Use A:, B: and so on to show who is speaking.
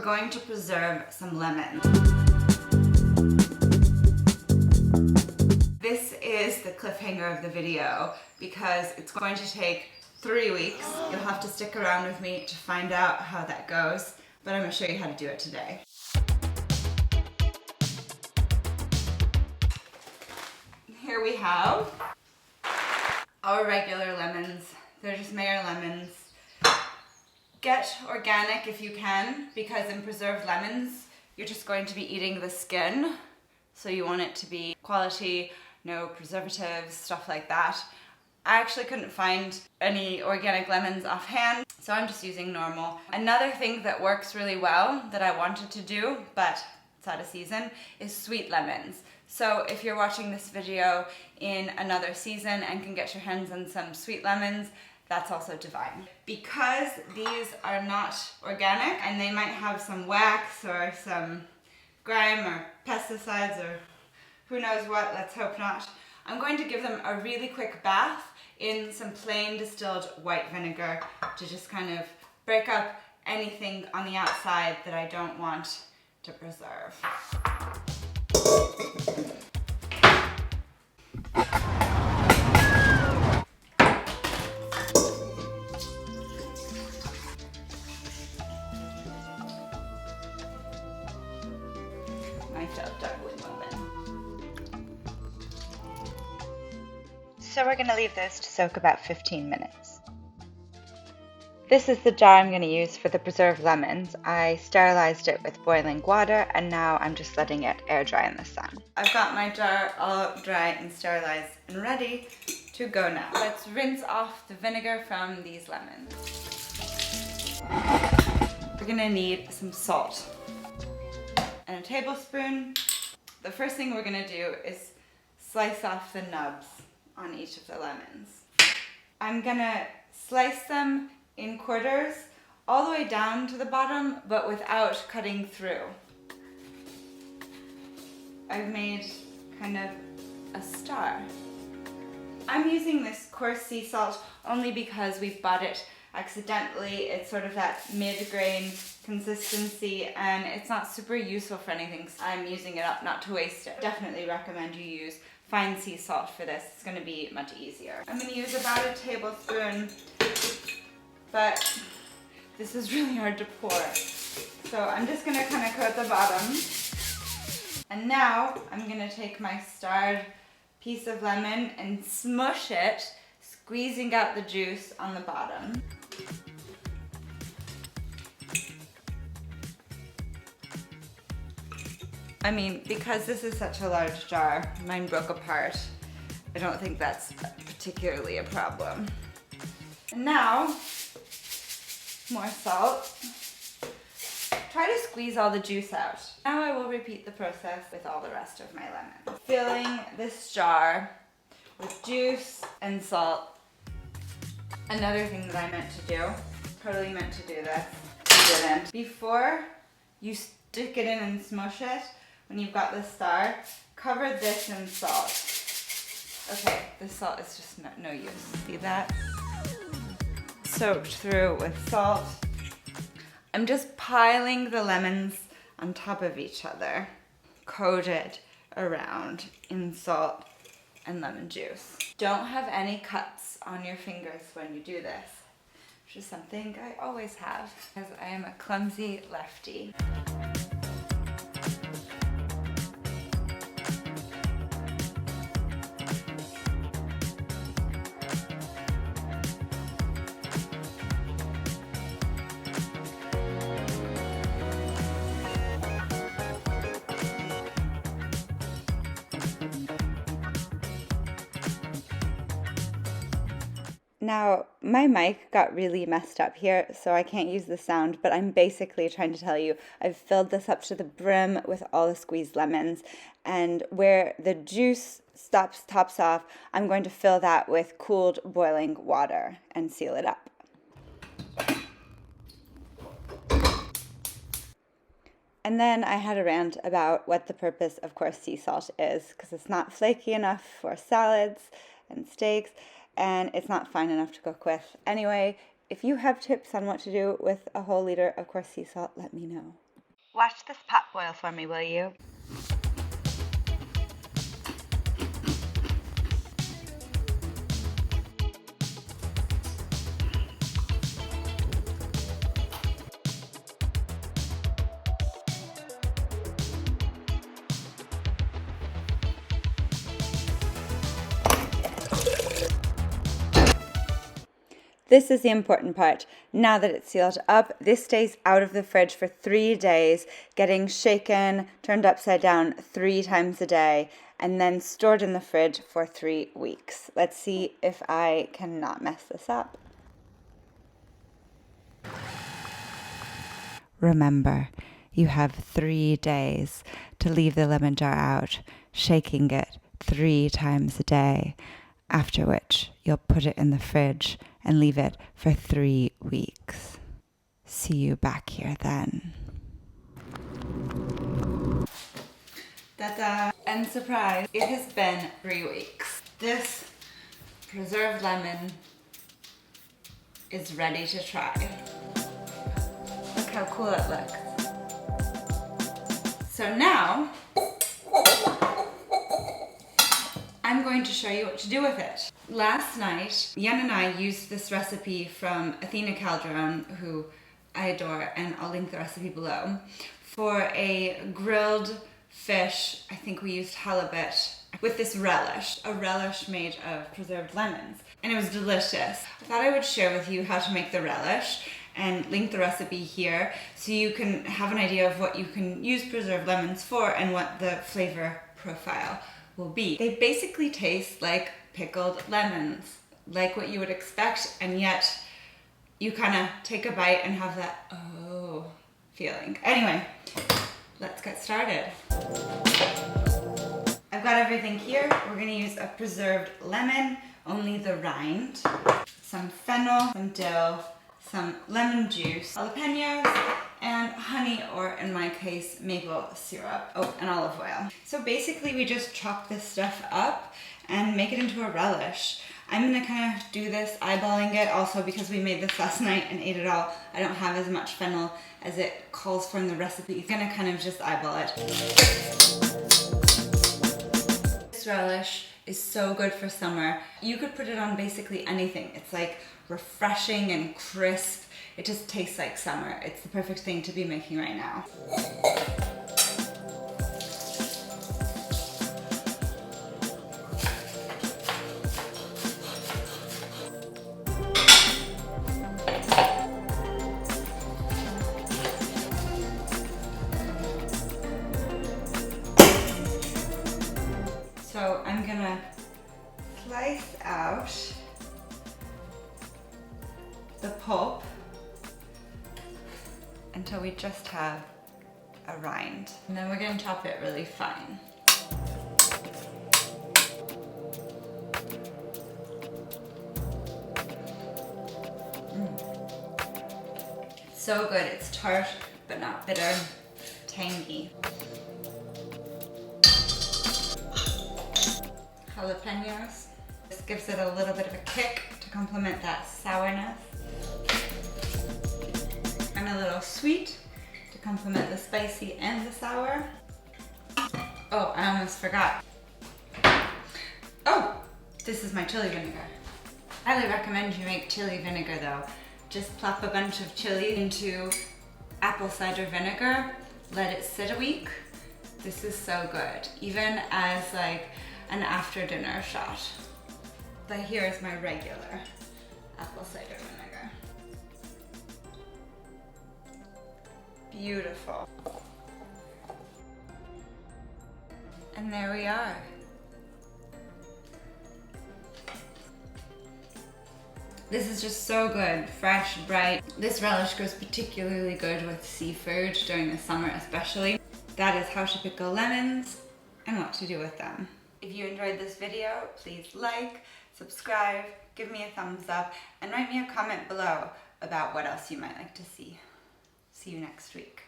A: we're going to preserve some lemons. This is the cliffhanger of the video because it's going to take 3 weeks. You'll have to stick around with me to find out how that goes, but I'm going to show you how to do it today. Here we have our regular lemons. They're just Mayer lemons. Get organic if you can, because in preserved lemons, you're just going to be eating the skin. So you want it to be quality, no preservatives, stuff like that. I actually couldn't find any organic lemons offhand, so I'm just using normal. Another thing that works really well that I wanted to do, but it's out of season, is sweet lemons. So if you're watching this video in another season and can get your hands on some sweet lemons, that's also divine. Because these are not organic and they might have some wax or some grime or pesticides or who knows what, let's hope not, I'm going to give them a really quick bath in some plain distilled white vinegar to just kind of break up anything on the outside that I don't want to preserve. My juggling moment. So we're going to leave this to soak about 15 minutes. This is the jar I'm going to use for the preserved lemons. I sterilized it with boiling water and now I'm just letting it air dry in the sun. I've got my jar all dry and sterilized and ready to go now. Let's rinse off the vinegar from these lemons. We're going to need some salt and a tablespoon. The first thing we're going to do is slice off the nubs on each of the lemons. I'm going to slice them in quarters all the way down to the bottom, but without cutting through. I've made kind of a star. I'm using this coarse sea salt only because we bought it accidentally. It's sort of that mid-grain consistency and it's not super useful for anything. So I'm using it up not to waste it. Definitely recommend you use fine sea salt for this. It's going to be much easier. I'm going to use about a tablespoon, but this is really hard to pour. So I'm just going to kind of coat the bottom. And now I'm going to take my starred piece of lemon and smush it, squeezing out the juice on the bottom. I mean, because this is such a large jar, mine broke apart. I don't think that's particularly a problem. And now, more salt. Try to squeeze all the juice out. Now I will repeat the process with all the rest of my lemon. Filling this jar with juice and salt. Another thing that I meant to do, totally meant to do this, didn't. Before you stick it in and smush it, when you've got the star, cover this in salt. Okay, this salt is just no use. See that? Soaked through with salt. I'm just piling the lemons on top of each other, coated around in salt and lemon juice. Don't have any cuts on your fingers when you do this, which is something I always have, because I am a clumsy lefty. Now, my mic got really messed up here, so I can't use the sound, but I'm basically trying to tell you I've filled this up to the brim with all the squeezed lemons, and where the juice tops off, I'm going to fill that with cooled boiling water and seal it up. And then I had a rant about what the purpose of coarse sea salt is, because it's not flaky enough for salads and steaks, and it's not fine enough to cook with. Anyway, if you have tips on what to do with a whole liter of coarse sea salt, let me know. Watch this pot boil for me, will you? This is the important part. Now that it's sealed up, this stays out of the fridge for 3 days, getting shaken, turned upside down 3 times a day, and then stored in the fridge for 3 weeks. Let's see if I cannot mess this up. Remember, you have 3 days to leave the lemon jar out, shaking it 3 times a day, after which you'll put it in the fridge and leave it for 3 weeks. See you back here then. Ta-da! And surprise, it has been 3 weeks. This preserved lemon is ready to try. Look how cool it looks. So now, I'm going to show you what to do with it. Last night, Yen and I used this recipe from Athena Calderon, who I adore, and I'll link the recipe below, for a grilled fish. I think we used halibut with this relish, a relish made of preserved lemons, and it was delicious. I thought I would share with you how to make the relish and link the recipe here so you can have an idea of what you can use preserved lemons for and what the flavor profile will be. They basically taste like pickled lemons, like what you would expect, and yet you kind of take a bite and have that oh feeling. Anyway, let's get started. I've got everything here. We're gonna use a preserved lemon, only the rind, some fennel, some dill, some lemon juice, jalapenos, and honey, or in my case, maple syrup. Oh, and olive oil. So basically we just chop this stuff up and make it into a relish. I'm gonna kind of do this eyeballing it also because we made this last night and ate it all. I don't have as much fennel as it calls for in the recipe. I'm gonna kind of just eyeball it. This relish is so good for summer. You could put it on basically anything. It's like refreshing and crisp. It just tastes like summer. It's the perfect thing to be making right now. So I'm gonna slice out the pulp until we just have a rind. And then we're gonna chop it really fine. So good, it's tart but not bitter, tangy. Jalapenos. This gives it a little bit of a kick to complement that sourness. And a little sweet to complement the spicy and the sour. Oh, I almost forgot. Oh, this is my chili vinegar. I highly recommend you make chili vinegar though. Just plop a bunch of chili into apple cider vinegar, let it sit a week. This is so good, even as like an after dinner shot. But here is my regular apple cider vinegar. Beautiful. And there we are. This is just so good, fresh, bright. This relish goes particularly good with seafood during the summer especially. That is how to pickle lemons and what to do with them. If you enjoyed this video, please like, subscribe, give me a thumbs up, and write me a comment below about what else you might like to see. See you next week.